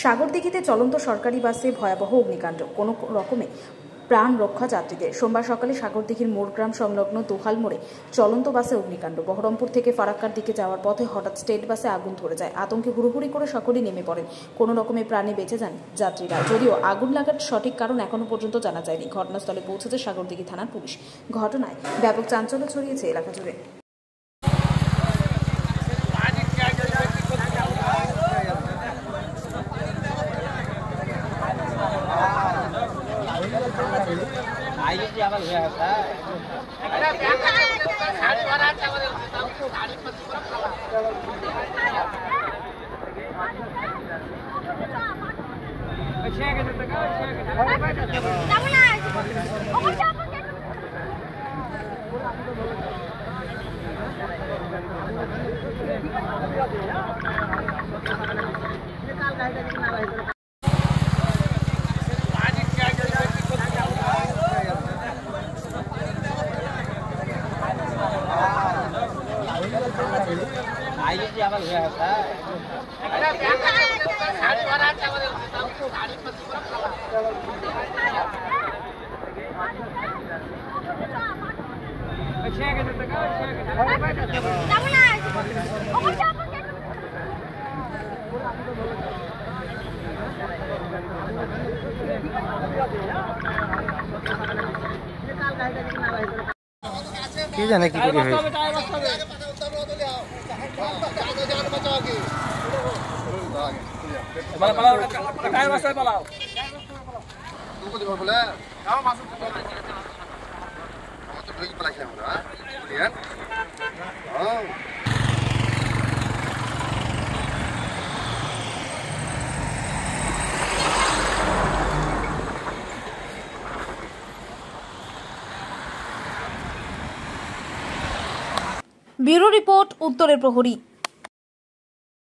সাগরদিঘিতে চলন্ত সরকারি বাসে ভয়াবহ অগ্নিকাণ্ড, কোনো রকমে প্রাণ রক্ষা যাত্রীদের। সোমবার সকালে সাগরদিঘির মোড়গ্রাম সংলগ্ন দোহাল মোড়ে চলন্ত বাসে অগ্নিকাণ্ড। বহরমপুর থেকে ফারাক্কার দিকে যাওয়ার পথে হঠাৎ স্টেট বাসে আগুন ধরে যায়। আতঙ্কে হুড়োহুড়ি করে সকলেই নেমে পড়েন। কোনো রকমে প্রাণে বেঁচে যান যাত্রীরা, যদিও আগুন লাগার সঠিক কারণ এখনো পর্যন্ত জানা যায়নি। ঘটনাস্থলে পৌঁছেছে সাগরদিঘি থানার পুলিশ। ঘটনায় ব্যাপক চাঞ্চল্য ছড়িয়েছে এলাকা জুড়ে। কি জানে কি করে হয়। ব্যুরো রিপোর্ট, উত্তরের প্রহরী।